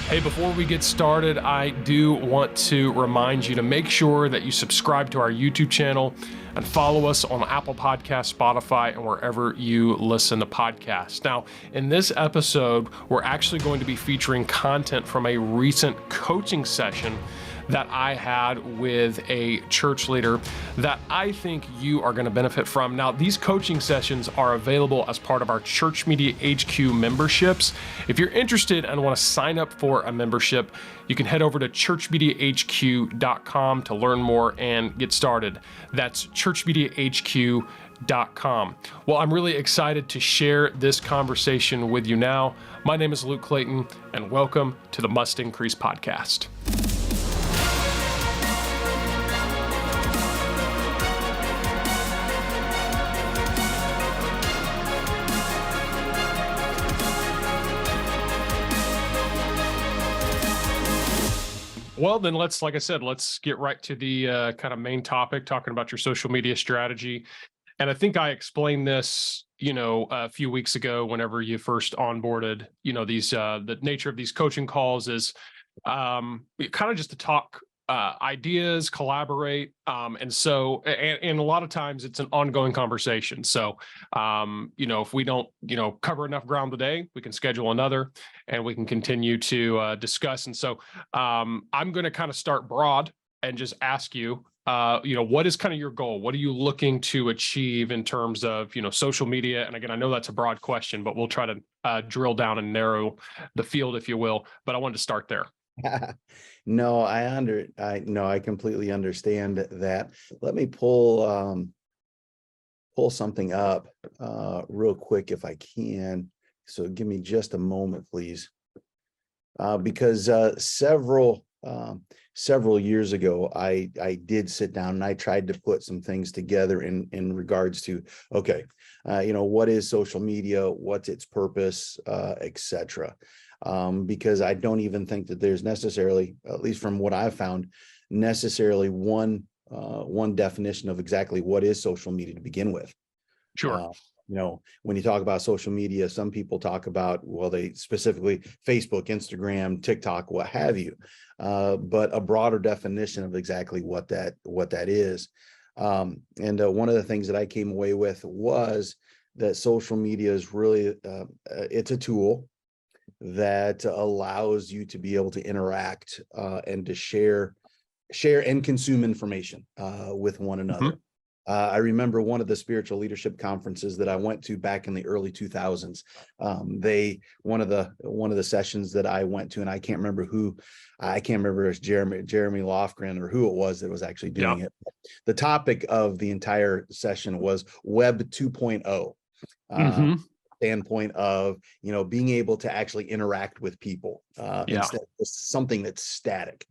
Hey, before we get started, I do want to remind you to make sure that you subscribe to our YouTube channel and follow us on Apple Podcasts, Spotify, and wherever you listen to podcasts. Now, in this episode, we're actually going to be featuring content from a recent coaching session that I had with a church leader that I think you are going to benefit from. Now, these coaching sessions are available as part of our Church Media HQ memberships. If you're interested and want to sign up for a membership, you can head over to churchmediahq.com to learn more and get started. That's churchmediahq.com. Well, I'm really excited to share this conversation with you now. My name is Luke Clayton, and welcome to the Must Increase podcast. Well, then like I said, let's get right to the kind of main topic, talking about your social media strategy. And I think I explained this, a few weeks ago, whenever you first onboarded, these, the nature of these coaching calls is kind of just to talk ideas, collaborate. And a lot of times it's an ongoing conversation. So, if we don't, cover enough ground today, we can schedule another and we can continue to discuss. And so I'm going to kind of start broad and just ask you, what is kind of your goal? What are you looking to achieve in terms of, social media? And again, I know that's a broad question, but we'll try to drill down and narrow the field, if you will. But I wanted to start there. No, I completely understand that. Let me pull something up real quick if I can. So give me just a moment, please. Because several years ago, I did sit down and I tried to put some things together in regards to, what is social media, what's its purpose, etc. Because I don't even think that there's necessarily, at least from what I've found, necessarily one definition of exactly what is social media to begin with. Sure. When you talk about social media, some people talk about, they specifically Facebook, Instagram, TikTok, what have you, but a broader definition of exactly what that is. And one of the things that I came away with was that social media is really, it's a tool that allows you to be able to interact and to share and consume information with one another. Mm-hmm. I remember one of the spiritual leadership conferences that I went to back in the early 2000s. One of the sessions that I went to, and I can't remember if it was Jeremy Lofgren or who it was that was actually doing it. The topic of the entire session was Web 2.0. Standpoint of being able to actually interact with people instead of something that's static.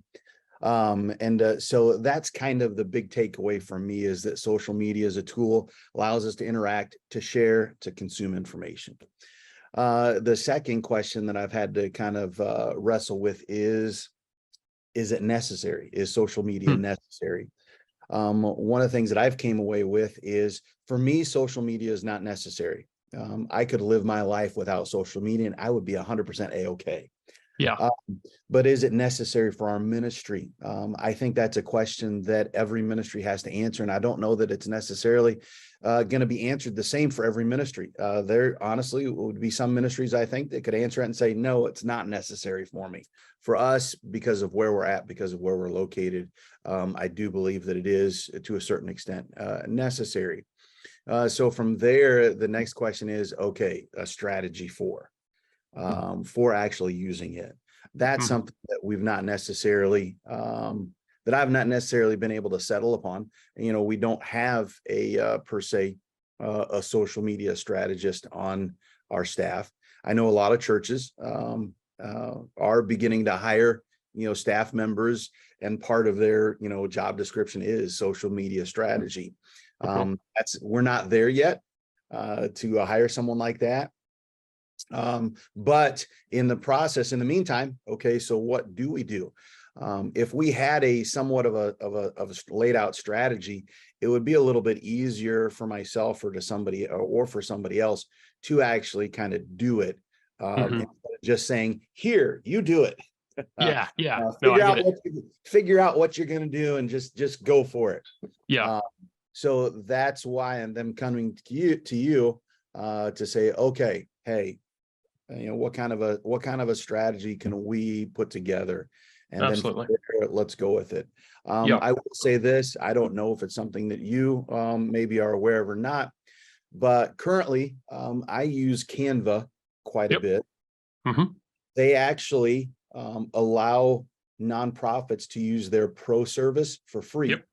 So that's kind of the big takeaway from me, is that social media is a tool, allows us to interact, to share, to consume information. The second question that I've had to kind of wrestle with is it necessary? Is social media necessary? One of the things that I've came away with is, for me, social media is not necessary. I could live my life without social media and I would be 100% A-okay. Yeah. But is it necessary for our ministry? I think that's a question that every ministry has to answer. And I don't know that it's necessarily going to be answered the same for every ministry. There honestly would be some ministries, I think, that could answer it and say, no, it's not necessary for me. For us, because of where we're at, because of where we're located, I do believe that it is, to a certain extent, necessary. So from there, the next question is, a strategy for actually using it. That's something that we've not necessarily, that I've not necessarily been able to settle upon. We don't have per se, a social media strategist on our staff. I know a lot of churches are beginning to hire, staff members, and part of their, job description is social media strategy. We're not there yet to hire someone like that. But in the process, in the meantime, so what do we do? If we had a somewhat of a laid out strategy, it would be a little bit easier for myself or for somebody else to actually kind of do it. Instead of just saying, here, you do it. Yeah, yeah. No, I Figure get out it. figure out what you're going to do and just go for it. Yeah, Uh, so that's why, and them coming to you to say, okay, hey, what kind of a strategy can we put together, and then from absolutely. there, let's go with it. Yeah, I will say this: I don't know if it's something that you maybe are aware of or not, but currently I use Canva quite a yep. bit. Hmm. They actually allow nonprofits to use their pro service for free. Yep.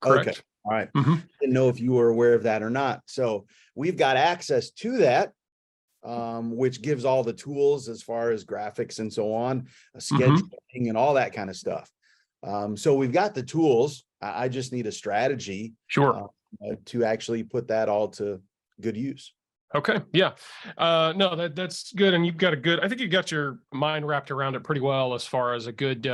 Okay. Correct. All right. Hmm. Didn't know if you were aware of that or not. So we've got access to that, which gives all the tools as far as graphics and so on, Hmm. scheduling and all that kind of stuff. So we've got the tools. I just need a strategy Sure. to actually put that all to good use. Okay. Yeah. No, that's good. And you've got a good, I think you got your mind wrapped around it pretty well as far as a good,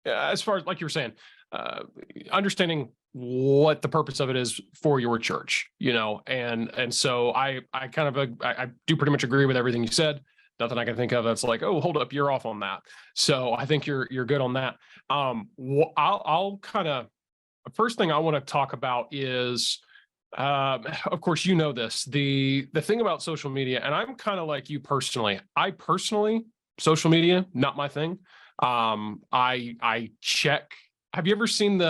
as far as like you were saying, uh, understanding what the purpose of it is for your church, and so I kind of, I do pretty much agree with everything you said. Nothing I can think of that's like, oh, hold up, you're off on that. So I think you're good on that. I'll kind of, first thing I want to talk about is, of course, this. The thing about social media, and I'm kind of like you personally. I personally, social media, not my thing. I check. Have you ever seen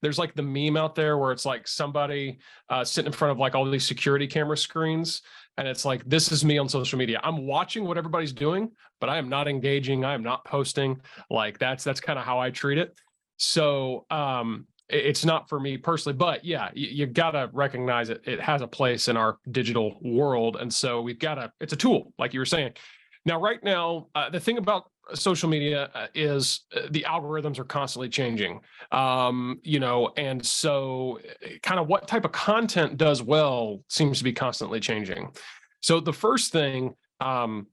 there's like the meme out there where it's like somebody sitting in front of like all these security camera screens, and it's like, this is me on social media. I'm watching what everybody's doing, but I am not engaging. I am not posting. Like that's kind of how I treat it. So it's not for me personally, but yeah, you got to recognize it. It has a place in our digital world. And so it's a tool, like you were saying. Now, right now, the thing about social media is the algorithms are constantly changing, and so kind of what type of content does well seems to be constantly changing. So the first thing, kind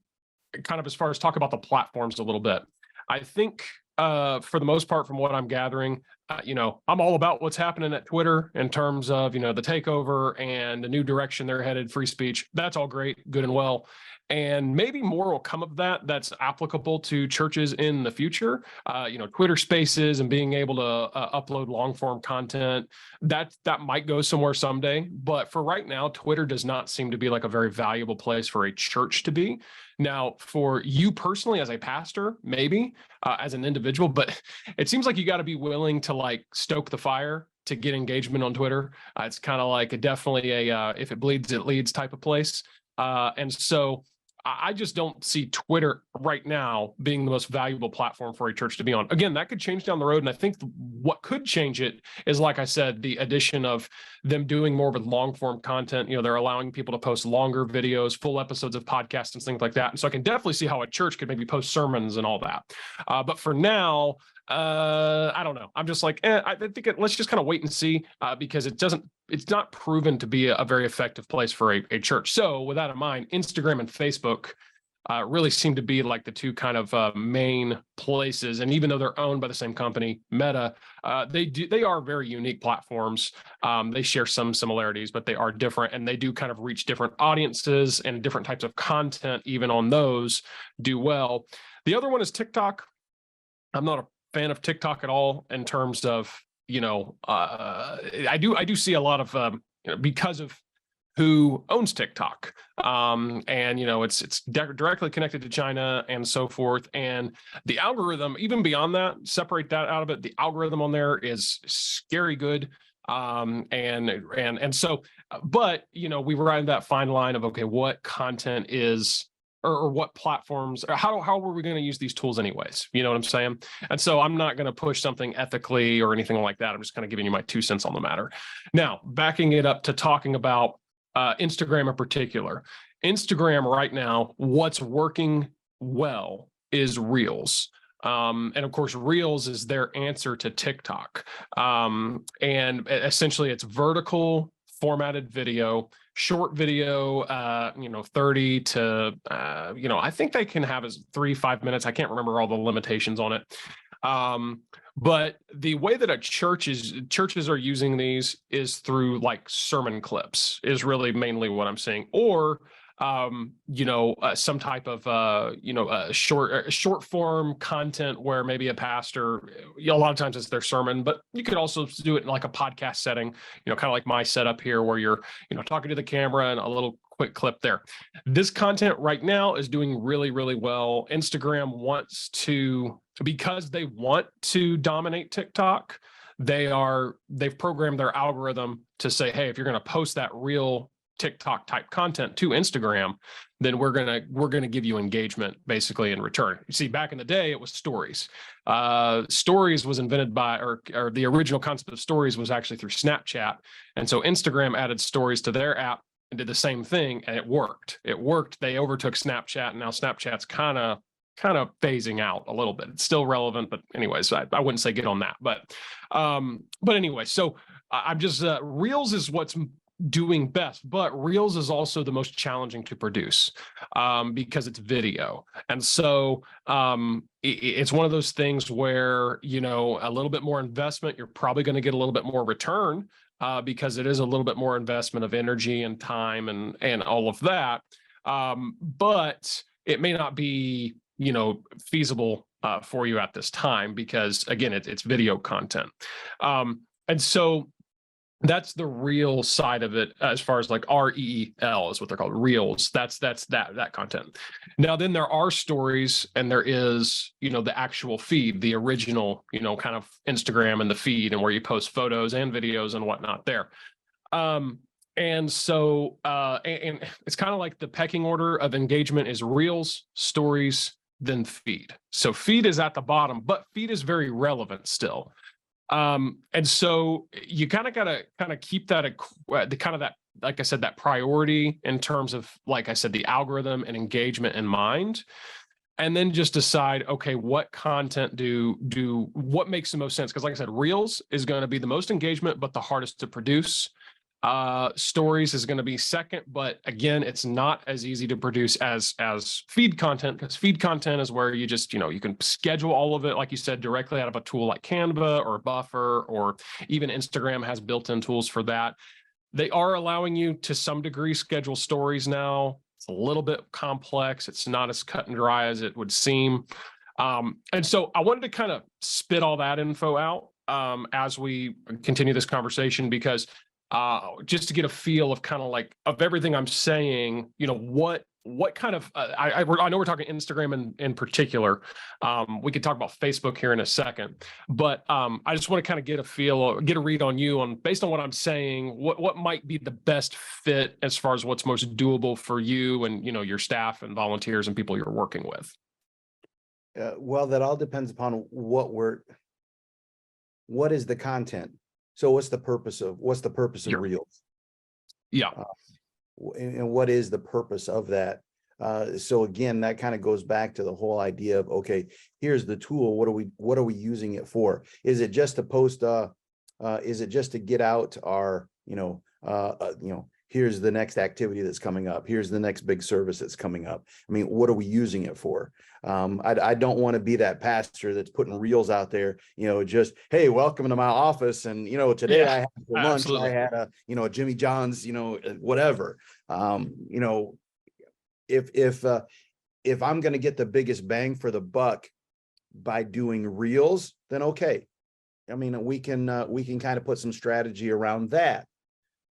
of as far as talk about the platforms a little bit, I think for the most part, from what I'm gathering, I'm all about what's happening at Twitter in terms of, the takeover and the new direction they're headed, free speech. That's all great, good and well. And maybe more will come of that that's applicable to churches in the future. Twitter spaces and being able to upload long form content, that might go somewhere someday. But for right now, Twitter does not seem to be like a very valuable place for a church to be. Now, for you personally, as a pastor, maybe as an individual, but it seems like you got to be willing to like stoke the fire to get engagement on Twitter. It's kind of like definitely a if it bleeds, it leads type of place. And so I just don't see Twitter right now being the most valuable platform for a church to be on. Again, that could change down the road. And I think what could change it is, like I said, the addition of them doing more with long form content. They're allowing people to post longer videos, full episodes of podcasts and things like that. And so I can definitely see how a church could maybe post sermons and all that. But for now, I don't know. I'm just like, I think let's just kind of wait and see, because it's not proven to be a very effective place for a church. So with that in mind, Instagram and Facebook really seem to be like the two kind of main places. And even though they're owned by the same company, Meta, they are very unique platforms. They share some similarities, but they are different, and they do kind of reach different audiences, and different types of content, even on those, do well. The other one is TikTok. I'm not a fan of TikTok at all in terms of, I do see a lot of, because of who owns TikTok. And it's directly connected to China and so forth. And the algorithm, even beyond that, separate that out of it, the algorithm on there is scary good. And so, but we ride that fine line of, okay, what content is, or what platforms, or how are we going to use these tools anyways? You know what I'm saying? And so I'm not going to push something ethically or anything like that. I'm just kind of giving you my 2 cents on the matter. Now, backing it up to talking about Instagram in particular. Instagram right now, what's working well is Reels. And of course, Reels is their answer to TikTok. And essentially it's vertical formatted video, short video, 30 to, I think they can have as 3-5 minutes. I can't remember all the limitations on it. But the way that churches are using these is through like sermon clips, is really mainly what I'm seeing. Or some type of short form content where maybe a pastor, a lot of times it's their sermon, but you could also do it in like a podcast setting, kind of like my setup here where you're, talking to the camera and a little quick clip there. This content right now is doing really, really well. Instagram wants to, because they want to dominate TikTok, they've programmed their algorithm to say, hey, if you're going to post that real TikTok type content to Instagram, then we're gonna give you engagement basically in return. You see, back in the day, it was stories. Stories was invented by, or the original concept of stories was actually through Snapchat, and so Instagram added stories to their app and did the same thing, and it worked. They overtook Snapchat, and now Snapchat's kind of phasing out a little bit. It's still relevant, but anyways, I wouldn't say get on that. But anyway, so I'm just Reels is what's doing best, but Reels is also the most challenging to produce because it's video. And so it's one of those things where, a little bit more investment, you're probably going to get a little bit more return because it is a little bit more investment of energy and time and all of that. But it may not be, feasible for you at this time because, again, it's video content. And so that's the real side of it, as far as like REEL is what they're called, Reels. That's that content. Now, then there are stories, and there is, the actual feed, the original, kind of Instagram and the feed, and where you post photos and videos and whatnot there. And so, and it's kind of like the pecking order of engagement is Reels, stories, then feed. So feed is at the bottom, but feed is very relevant still. And so you kind of got to keep that like I said, that priority in terms of, like I said, the algorithm and engagement in mind, and then just decide, okay, what content what makes the most sense? Because like I said, Reels is going to be the most engagement, but the hardest to produce. Stories is going to be second, but again, it's not as easy to produce as feed content, because feed content is where you just, you can schedule all of it, like you said, directly out of a tool like Canva or Buffer, or even Instagram has built-in tools for that. They are allowing you to some degree schedule stories now. It's a little bit complex. It's not as cut and dry as it would seem. And so I wanted to kind of spit all that info out as we continue this conversation, because just to get a feel of kind of like of everything I'm saying, what kind of, I know we're talking Instagram in particular. We could talk about Facebook here in a second, but I just want to kind of get a read on you on, based on what I'm saying, what might be the best fit as far as what's most doable for you and, your staff and volunteers and people you're working with. Well, that all depends upon what is the content. So what's the purpose of Reels? Yeah. And what is the purpose of that? So again, that kind of goes back to the whole idea of, okay, here's the tool. What are we using it for? Is it just to post, is it just to get out our, here's the next activity that's coming up. Here's the next big service that's coming up. I mean, what are we using it for? I don't want to be that pastor that's putting Reels out there, just, hey, welcome to my office. And, today I had for lunch, absolutely. I had a Jimmy John's, whatever. If I'm going to get the biggest bang for the buck by doing Reels, then okay. I mean, we can kind of put some strategy around that.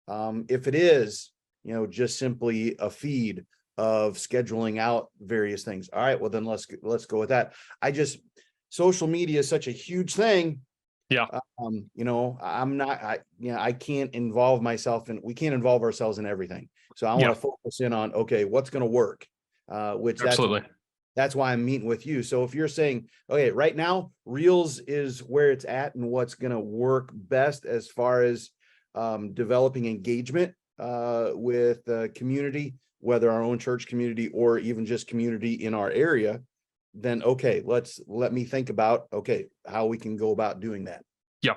If it is, just simply a feed of scheduling out various things. All right, well then let's go with that. Social media is such a huge thing. Yeah. I can't involve myself we can't involve ourselves in everything. So I want to focus in on, okay, what's going to work, which absolutely. That's why I'm meeting with you. So if you're saying, okay, right now, Reels is where it's at and what's going to work best as far as developing engagement with the community, whether our own church community or even just community in our area, then okay, let me think about, okay, how we can go about doing that. Yeah.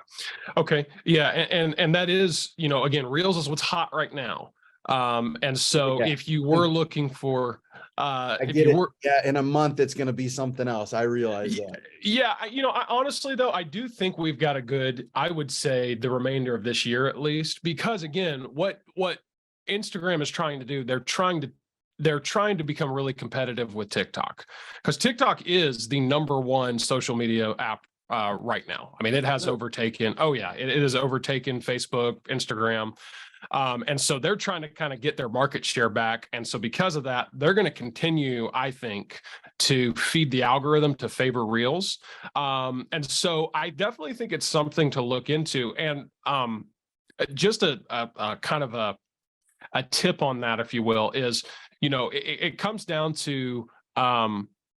Okay. Yeah. And that is, again, Reels is what's hot right now. And so if you were looking for, in a month, it's going to be something else. I realize that. Yeah. I honestly, though, I do think we've got I would say the remainder of this year, at least, because again, what Instagram is trying to do, they're trying to they're trying to become really competitive with TikTok, because TikTok is the #1 social media app right now. I mean, it has overtaken. Oh yeah, it has overtaken Facebook, Instagram. And so they're trying to kind of get their market share back. And so because of that, they're going to continue, I think, to feed the algorithm to favor Reels. And so I definitely think it's something to look into. And just a kind of a tip on that, if you will, is, it comes down to,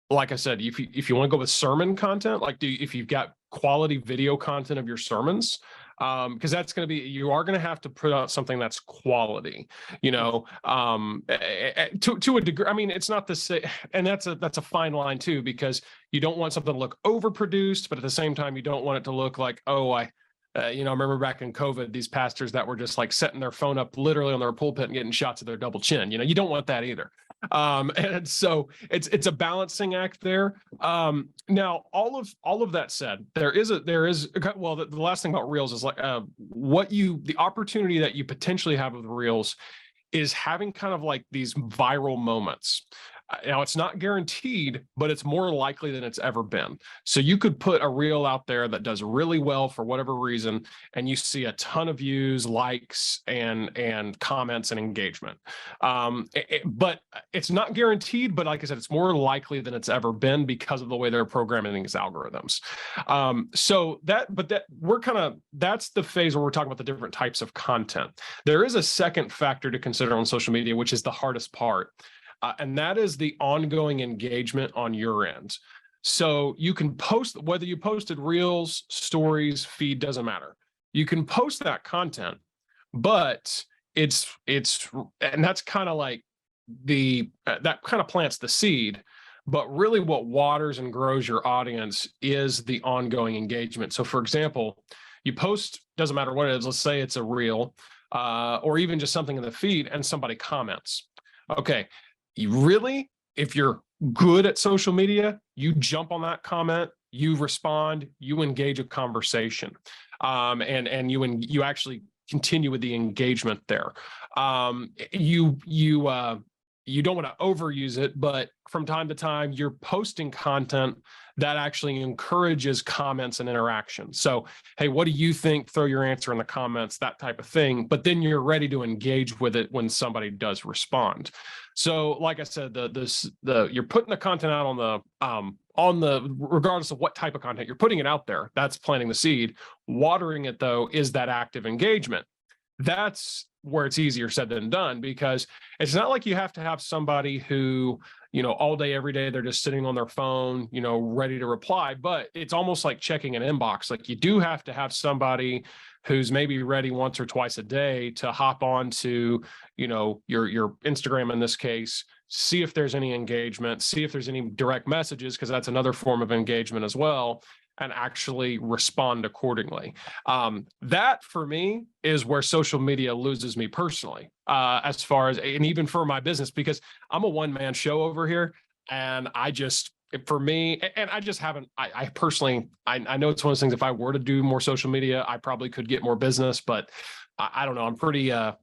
like I said, if you want to go with sermon content, like if you've got quality video content of your sermons, because that's going to be, you are going to have to put out something that's quality, to a degree. I mean, it's not the same, and that's a fine line too, because you don't want something to look overproduced, but at the same time, you don't want it to look like, I remember back in COVID, these pastors that were just like setting their phone up literally on their pulpit and getting shots of their double chin. You don't want that either. And so it's a balancing act there. Now, all of that said, the last thing about Reels is like the opportunity that you potentially have with Reels is having kind of like these viral moments. Now, it's not guaranteed, but it's more likely than it's ever been. So you could put a reel out there that does really well for whatever reason, and you see a ton of views, likes, and comments and engagement. But it's not guaranteed, but like I said, it's more likely than it's ever been because of the way they're programming these algorithms. That's the phase where we're talking about the different types of content. There is a second factor to consider on social media, which is the hardest part. And that is the ongoing engagement on your end. So you can post, whether you posted reels, stories, feed, doesn't matter. You can post that content, but and that's kind of like that kind of plants the seed. But really what waters and grows your audience is the ongoing engagement. So for example, you post, doesn't matter what it is, let's say it's a reel, or even just something in the feed, and somebody comments. Okay. If you're good at social media, you jump on that comment, you respond, you engage a conversation, and you actually continue with the engagement there. You don't want to overuse it, but from time to time, you're posting content that actually encourages comments and interaction. So, hey, what do you think? Throw your answer in the comments, that type of thing. But then you're ready to engage with it when somebody does respond. So, like I said, you're putting the content out on the regardless of what type of content, you're putting it out there. That's planting the seed. Watering it, though, is that active engagement. That's where it's easier said than done, because it's not like you have to have somebody who, all day, every day, they're just sitting on their phone, ready to reply. But it's almost like checking an inbox. Like you do have to have somebody who's maybe ready once or twice a day to hop on to, your Instagram in this case, see if there's any engagement, see if there's any direct messages, because that's another form of engagement as well, and actually respond accordingly. That for me is where social media loses me personally, as far as, and even for my business, because I'm a one-man show over here, and I just haven't, I personally, I know it's one of those things, if I were to do more social media, I probably could get more business, but I don't know. I'm pretty, I've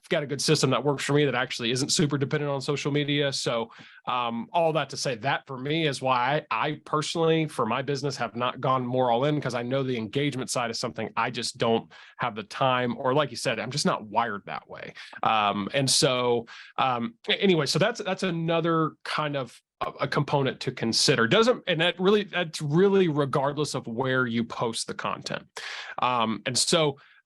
got a good system that works for me that actually isn't super dependent on social media. So all that to say, that for me is why I personally, for my business, have not gone more all in, because I know the engagement side is something I just don't have the time, or like you said, I'm just not wired that way. Anyway, so that's another kind of a component to consider. That's really regardless of where you post the content.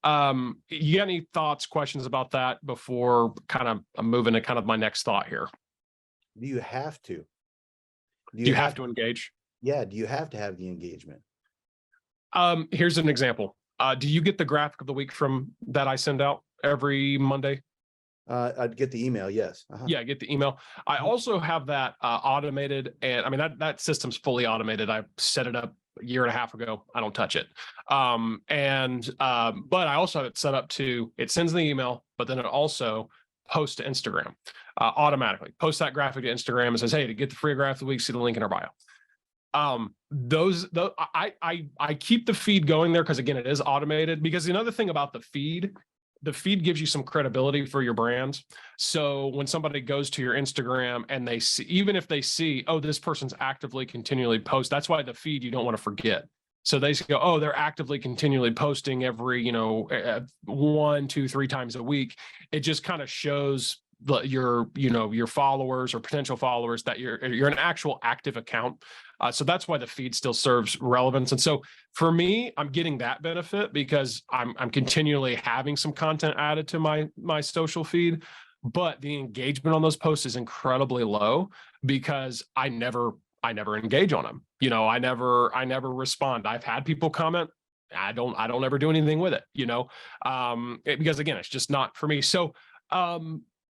You got any thoughts, questions about that before kind of I'm moving to kind of my next thought here? Do you have to? Do you have to engage? Yeah. Do you have to have the engagement? Here's an example. Do you get the graphic of the week that I send out every Monday? I'd get the email. Yes. Yeah, I get the email. I also have that automated, and I mean that system's fully automated. I set it up a year and a half ago. I don't touch it. But I also have it set up to, it sends the email, but then it also posts to Instagram automatically. Post that graphic to Instagram and says, hey, to get the free graphic of the week, see the link in our bio. I keep the feed going there because, again, it is automated. Because another thing about the feed the feed gives you some credibility for your brand. So when somebody goes to your Instagram and they see, even if they see, oh, this person's actively continually post, that's why the feed you don't want to forget. So they go, oh, they're actively continually posting every, 1, 2, 3 times a week. It just kind of shows your followers or potential followers that you're an actual active account. So that's why the feed still serves relevance. And so for me, I'm getting that benefit because I'm continually having some content added to my social feed, but the engagement on those posts is incredibly low because I never engage on them. I never respond. I've had people comment. I don't ever do anything with it, because again, it's just not for me. So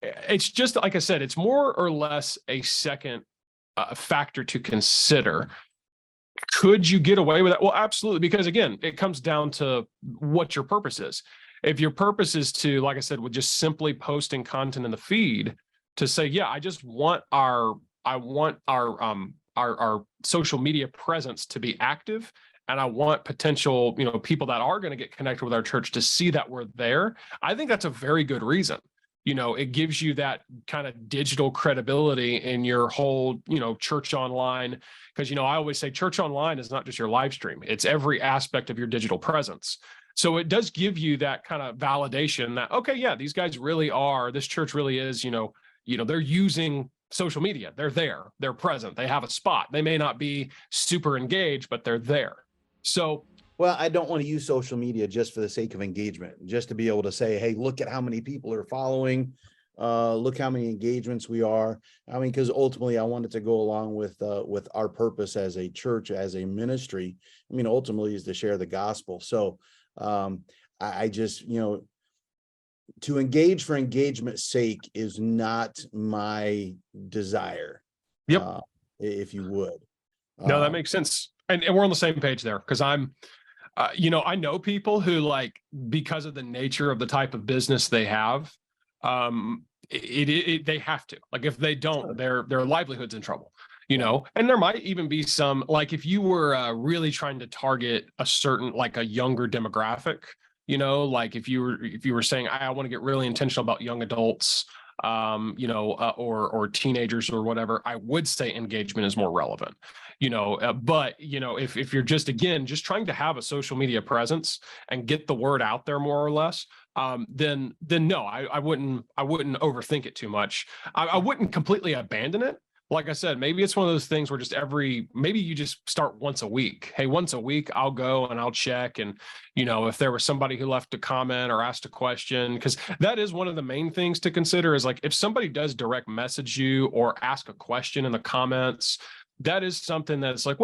it's just, like I said, it's more or less a second factor to consider. Could you get away with that? Well, absolutely. Because again, it comes down to what your purpose is. If your purpose is to, like I said, with just simply posting content in the feed to say, yeah, I just want our social media presence to be active. And I want potential, people that are going to get connected with our church to see that we're there. I think that's a very good reason. It gives you that kind of digital credibility in your whole, church online. Because, I always say church online is not just your live stream. It's every aspect of your digital presence. So it does give you that kind of validation that, okay, yeah, these guys really are, this church really is, they're using social media. They're there, they're present, they have a spot. They may not be super engaged, but they're there. So well, I don't want to use social media just for the sake of engagement, just to be able to say, hey, look at how many people are following. Look how many engagements we are. I mean, because ultimately I wanted to go along with our purpose as a church, as a ministry. I mean, ultimately is to share the gospel. So I just, to engage for engagement's sake is not my desire. Yep. If you would. No, that makes sense. And we're on the same page there because I'm, I know people who because of the nature of the type of business they have, they have to, if they don't, their livelihood's in trouble, and there might even be some, if you were really trying to target a certain, a younger demographic, if you were saying, I want to get really intentional about young adults, or teenagers or whatever, I would say engagement is more relevant, but if you're just trying to have a social media presence and get the word out there more or less, then no, I wouldn't overthink it too much. I wouldn't completely abandon it. Like I said, maybe it's one of those things where maybe you just start once a week. Hey, once a week, I'll go and I'll check. And, if there was somebody who left a comment or asked a question, because that is one of the main things to consider is if somebody does direct message you or ask a question in the comments, that is something that's you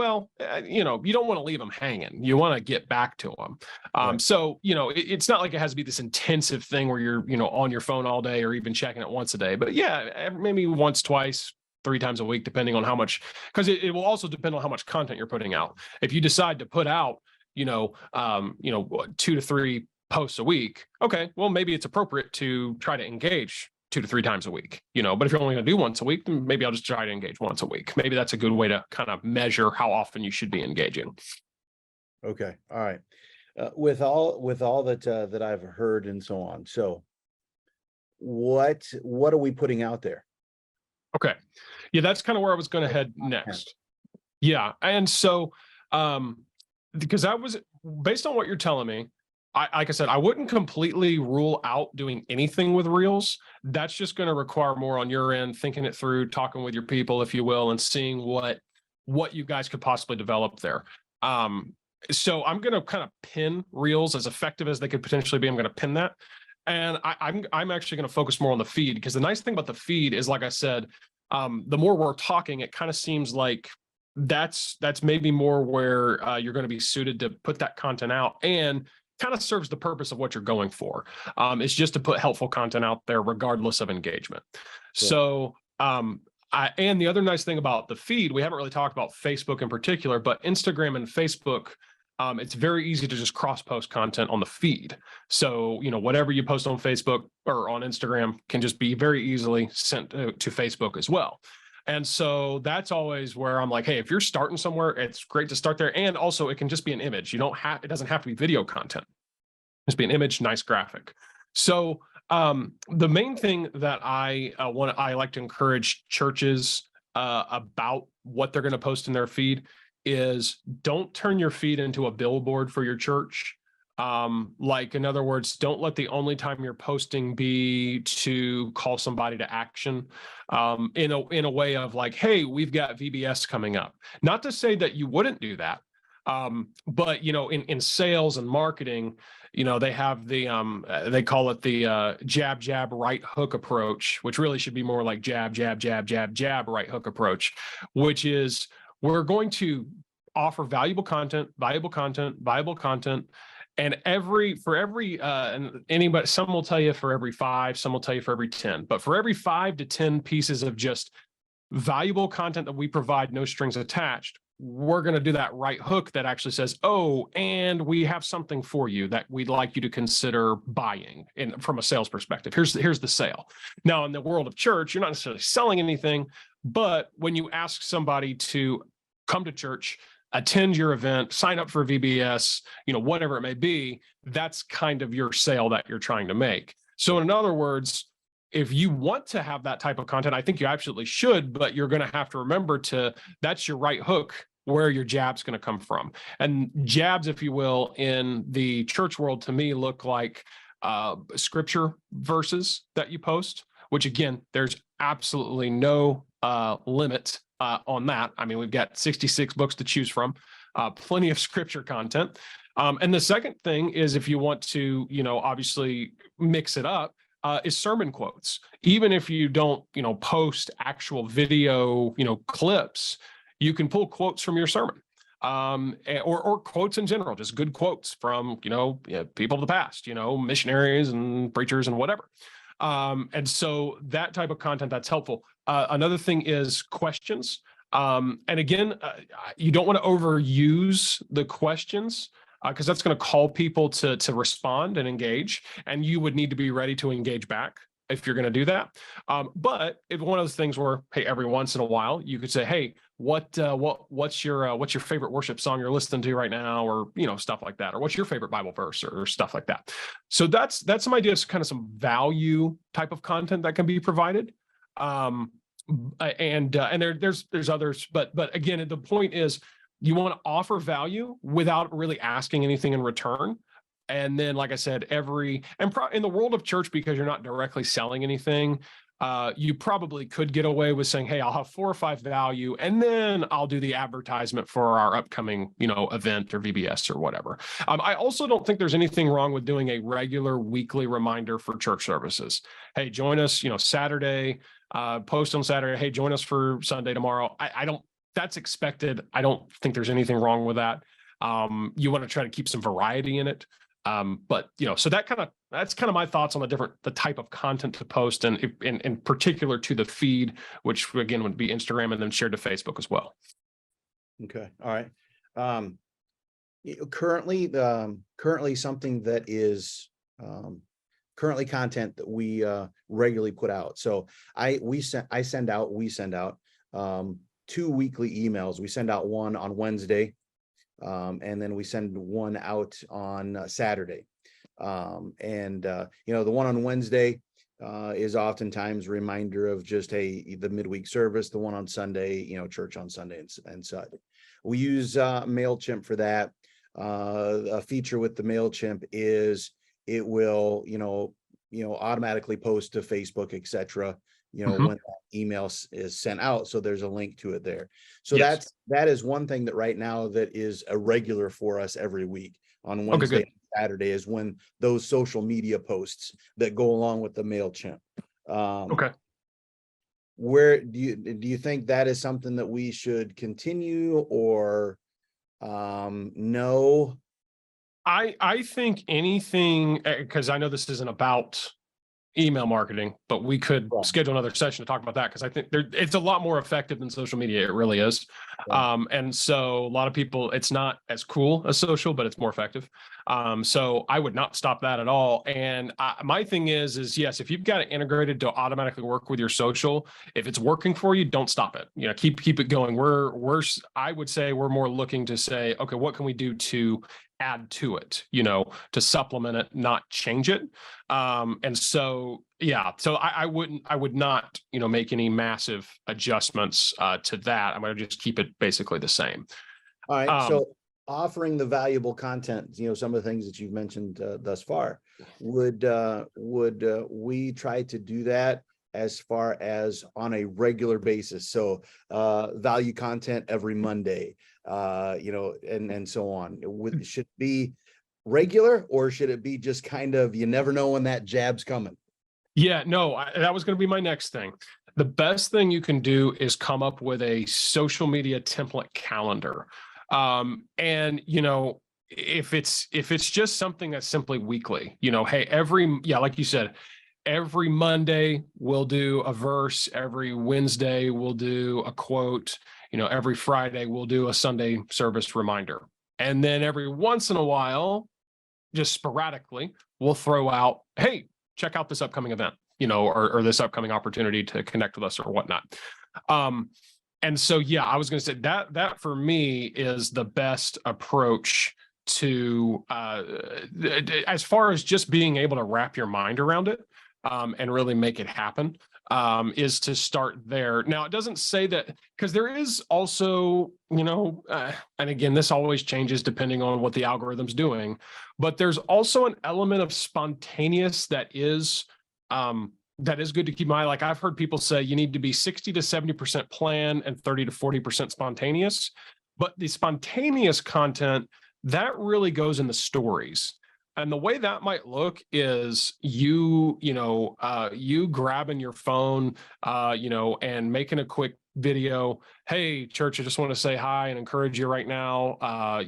don't want to leave them hanging. You want to get back to them. Right. So, it's not like it has to be this intensive thing where you're, on your phone all day or even checking it once a day. But yeah, maybe once, twice, 3 times a week, depending on how much, because it will also depend on how much content you're putting out. If you decide to put out, 2 to 3 posts a week, okay, well, maybe it's appropriate to try to engage 2 to 3 times a week, but if you're only going to do once a week, then maybe I'll just try to engage once a week. Maybe that's a good way to kind of measure how often you should be engaging. Okay. All right. With all that I've heard and so on. So what are we putting out there? Okay. Yeah, that's kind of where I was going to head next. Yeah. And so, because that was based on what you're telling me, like I said, I wouldn't completely rule out doing anything with Reels. That's just going to require more on your end, thinking it through, talking with your people, if you will, and seeing what you guys could possibly develop there. So I'm going to kind of pin Reels as effective as they could potentially be. I'm going to pin that. And I'm actually going to focus more on the feed, because the nice thing about the feed is, like I said, the more we're talking, it kind of seems like that's maybe more where you're going to be suited to put that content out, and kind of serves the purpose of what you're going for. It's just to put helpful content out there regardless of engagement. Sure. So and the other nice thing about the feed, we haven't really talked about Facebook in particular, but Instagram and Facebook, it's very easy to just cross-post content on the feed. So, whatever you post on Facebook or on Instagram can just be very easily sent to Facebook as well. And so that's always where I'm like, hey, if you're starting somewhere, it's great to start there. And also it can just be an image. It doesn't have to be video content. Just be an image, nice graphic. So the main thing that I like to encourage churches about what they're going to post in their feed is don't turn your feed into a billboard for your church. Like, in other words, don't let the only time you're posting be to call somebody to action, in a way of like, hey, we've got VBS coming up. Not to say that you wouldn't do that, but in sales and marketing, they have they call it the jab jab right hook approach, which really should be more like jab jab jab jab jab right hook approach, which is we're going to offer valuable content, valuable content, valuable content. And and anybody, some will tell you for every 5, some will tell you for every 10, but for every 5 to 10 pieces of just valuable content that we provide, no strings attached, we're going to do that right hook that actually says, oh, and we have something for you that we'd like you to consider buying from a sales perspective. Here's the sale. Now, in the world of church, you're not necessarily selling anything, but when you ask somebody to come to church, attend your event, sign up for VBS, whatever it may be, that's kind of your sale that you're trying to make. So in other words, if you want to have that type of content, I think you absolutely should, but you're going to have to remember that's your right hook where your jab's going to come from. And jabs, if you will, in the church world, to me, look like scripture verses that you post, which again, there's absolutely no limit on that. I mean, we've got 66 books to choose from, plenty of scripture content. And the second thing is, if you want to, obviously mix it up, is sermon quotes. Even if you don't, post actual video, clips, you can pull quotes from your sermon, or quotes in general, just good quotes from, people of the past, missionaries and preachers and whatever. And so that type of content, that's helpful. Another thing is questions. And again, you don't want to overuse the questions, because that's going to call people to respond and engage, and you would need to be ready to engage back if you're going to do that. But it's one of those things where, hey, every once in a while you could say, hey, what's your favorite worship song you're listening to right now, or stuff like that, or what's your favorite Bible verse, or stuff like that. So that's some ideas, kind of some value type of content that can be provided. And there's others, but again, the point is, you want to offer value without really asking anything in return. And then, like I said, in the world of church, because you're not directly selling anything, you probably could get away with saying, hey, I'll have 4 or 5 value, and then I'll do the advertisement for our upcoming, event or VBS or whatever. I also don't think there's anything wrong with doing a regular weekly reminder for church services. Hey, join us, Saturday, post on Saturday. Hey, join us for Sunday tomorrow. That's expected. I don't think there's anything wrong with that. You want to try to keep some variety in it. But so that's kind of my thoughts on the type of content to post, and in particular to the feed, which again would be Instagram, and then shared to Facebook as well. Okay. All right. Currently something that is currently content that we regularly put out. So we send out 2 weekly emails. We send out one on Wednesday, and then we send one out on Saturday. The one on Wednesday is oftentimes a reminder of just, hey, the midweek service. The one on Sunday, church on Sunday and such. We use MailChimp for that. A feature with the MailChimp is it will, automatically post to Facebook, etc. When that email is sent out. So there's a link to it there. So Yes. that is one thing that right now that is a regular for us every week on Wednesday and Saturday, is when those social media posts that go along with the MailChimp. Okay. Where do you think that is something that we should continue, or no? I think anything, because I know this isn't about email marketing, but we could schedule another session to talk about that, because I think it's a lot more effective than social media. It really is. And so a lot of people, it's not as cool as social, but it's more effective. So I would not stop that at all. And my thing is yes, if you've got it integrated to automatically work with your social, if it's working for you, don't stop it. Keep it going. I would say we're more looking to say, okay, what can we do to add to it, to supplement it, not change it. And so, yeah, so I would not, make any massive adjustments to that. I'm going to just keep it basically the same. All right. Um, So offering the valuable content, some of the things that you've mentioned thus far, would we try to do that as far as on a regular basis? So value content every Monday, and so on. Should it be regular, or should it be just kind of, you never know when that jab's coming? Yeah, no, that was going to be my next thing. The best thing you can do is come up with a social media template calendar. And if it's just something that's simply weekly, hey, like you said, every Monday we'll do a verse, every Wednesday we'll do a quote, every Friday we'll do a Sunday service reminder. And then every once in a while, just sporadically, we'll throw out, hey, check out this upcoming event, or this upcoming opportunity to connect with us or whatnot. And so, yeah, I was going to say that for me is the best approach to as far as just being able to wrap your mind around it and really make it happen, is to start there. Now, it doesn't say that, because there is also, and again, this always changes depending on what the algorithm's doing, but there's also an element of spontaneous that is good to keep in mind. Like, I've heard people say you need to be 60 to 70% plan and 30 to 40% spontaneous. But the spontaneous content, that really goes in the stories. And the way that might look is you grabbing your phone, and making a quick video. Hey, church, I just want to say hi and encourage you right now.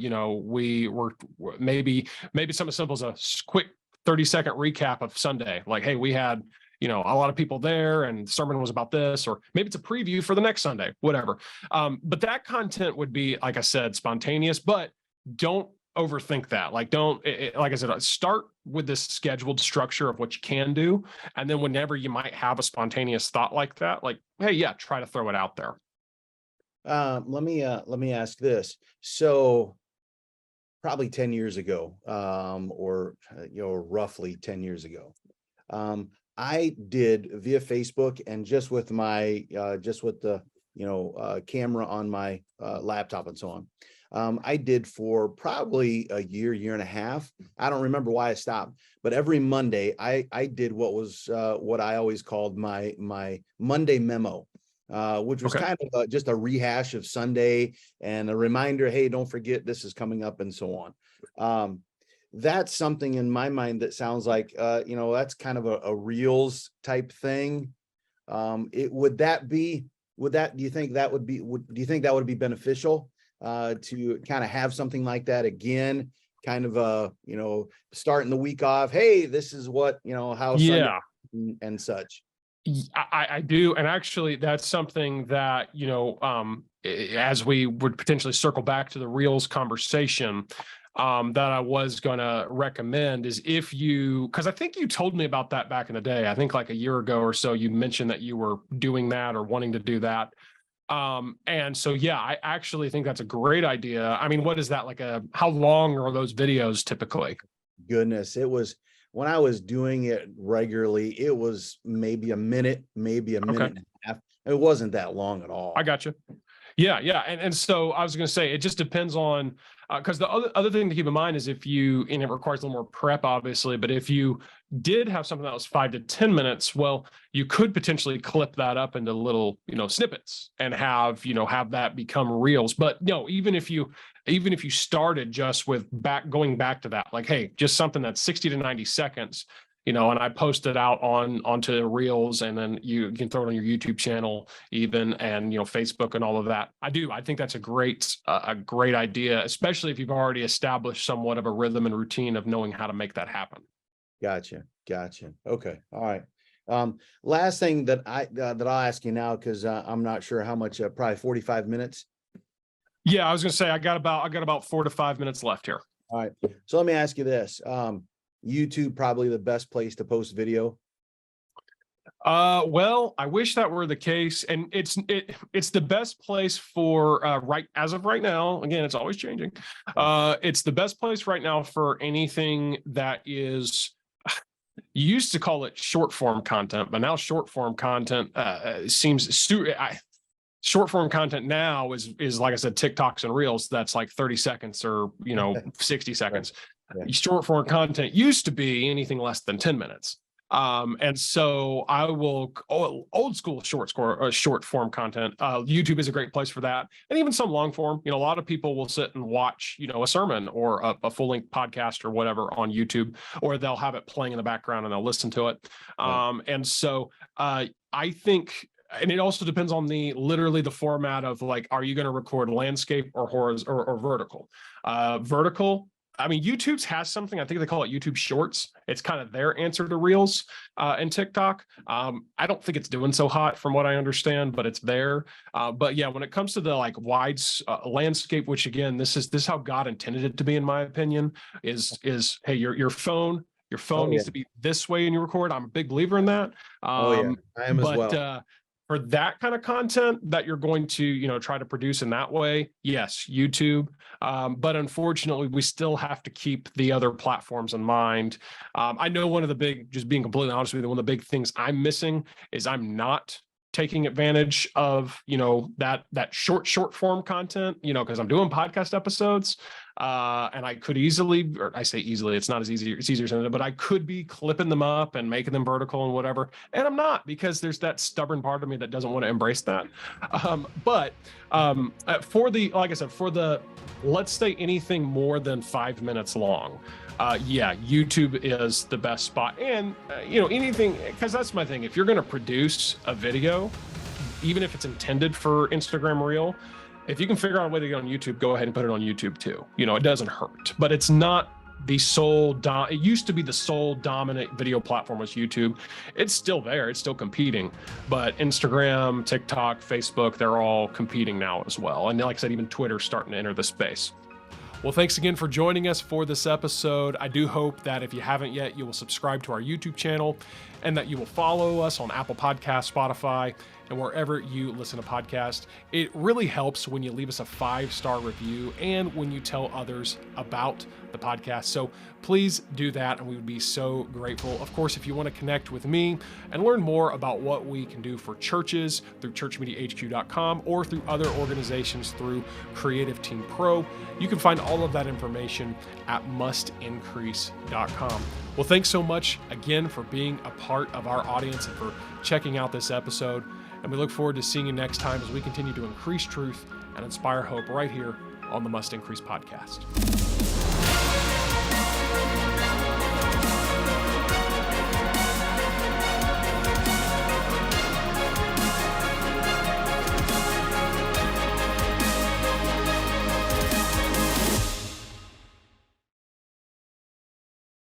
We were maybe something as simple as a quick 30-second recap of Sunday. Like, hey, we had a lot of people there and the sermon was about this, or maybe it's a preview for the next Sunday, whatever. But that content would be, like I said, spontaneous, but don't overthink that. Like, like I said, start with this scheduled structure of what you can do. And then whenever you might have a spontaneous thought like that, like, hey, yeah, try to throw it out there. Let me ask this. So probably 10 years ago, or roughly 10 years ago, I did via Facebook, and just with the camera on my laptop and so on. I did for probably a year and a half. I don't remember why I stopped, but every Monday I did what I always called my Monday memo, which was kind of just a rehash of Sunday and a reminder, hey, don't forget this is coming up, and so on. That's something in my mind that sounds like, that's kind of a Reels type thing. Do you think that would be beneficial to kind of have something like that again, kind of starting the week off? Hey, this is what, how Sunday and such. I do. And actually, that's something that, as we would potentially circle back to the Reels conversation, that I was going to recommend is because I think you told me about that back in the day. I think like a year ago or so, you mentioned that you were doing that or wanting to do that. And so, yeah, I actually think that's a great idea. I mean, what is that, how long are those videos typically? Goodness, when I was doing it regularly, it was maybe a minute and a half. It wasn't that long at all. I got you. Yeah. And so I was going to say, it just depends on, because the other thing to keep in mind is and it requires a little more prep, obviously, but if you did have something that was 5 to 10 minutes, well, you could potentially clip that up into little, snippets and have that become Reels. But even if you started just with going back to that, like, hey, just something that's 60 to 90 seconds, and I post it out onto Reels, and then you can throw it on your YouTube channel even, and Facebook and all of that. I think that's a great idea, especially if you've already established somewhat of a rhythm and routine of knowing how to make that happen. Gotcha. Okay. All right. Last thing that I'll ask you now, because I'm not sure how much, probably 45 minutes. Yeah, I was going to say I got about 4 to 5 minutes left here. All right. So let me ask you this. YouTube probably the best place to post video? Well, I wish that were the case, and it's the best place for right as of right now. Again, it's always changing. It's the best place right now for anything that is. You used to call it short form content, but now short form content short form content now is like I said, TikToks and Reels. That's like 30 seconds or 60 seconds. Yeah. Short form content used to be anything less than 10 minutes. And so I will old school short form content. YouTube is a great place for that. And even some long form, a lot of people will sit and watch, a sermon or a full length podcast or whatever on YouTube, or they'll have it playing in the background and they'll listen to it. And so I think, and it also depends on literally the format of like, are you going to record landscape or horizontal or vertical? Vertical. I mean, YouTube's has something, I think they call it YouTube Shorts. It's kind of their answer to Reels and TikTok. I don't think it's doing so hot from what I understand, but it's there. But yeah, when it comes to the like wide landscape, which again, this is how God intended it to be, in my opinion, is hey, your phone needs to be this way in your record. I'm a big believer in that. I am as well. For that kind of content that you're going to, try to produce in that way, yes, YouTube. But unfortunately, we still have to keep the other platforms in mind. I know one of the big, just being completely honest with you, one of the big things I'm missing is I'm not taking advantage of, that short form content, because I'm doing podcast episodes. And I could easily, or I say easily, it's not as easy, it's easier said, but I could be clipping them up and making them vertical and whatever. And I'm not, because there's that stubborn part of me that doesn't want to embrace that. But for like I said, let's say anything more than 5 minutes long. YouTube is the best spot. And, anything, because that's my thing. If you're going to produce a video, even if it's intended for Instagram Reel, if you can figure out a way to get on YouTube, go ahead and put it on YouTube too. It doesn't hurt, but it's not the sole, it used to be the sole dominant video platform was YouTube. It's still there. It's still competing, but Instagram, TikTok, Facebook, they're all competing now as well. And like I said, even Twitter's starting to enter the space. Well, thanks again for joining us for this episode. I do hope that if you haven't yet, you will subscribe to our YouTube channel and that you will follow us on Apple Podcasts, Spotify, and wherever you listen to podcasts. It really helps when you leave us a 5-star review and when you tell others about the podcast. So please do that, and we would be so grateful. Of course, if you want to connect with me and learn more about what we can do for churches through churchmediahq.com or through other organizations through Creative Team Pro, you can find all of that information at mustincrease.com. Well, thanks so much again for being a part of our audience and for checking out this episode. And we look forward to seeing you next time as we continue to increase truth and inspire hope right here on the Must Increase podcast.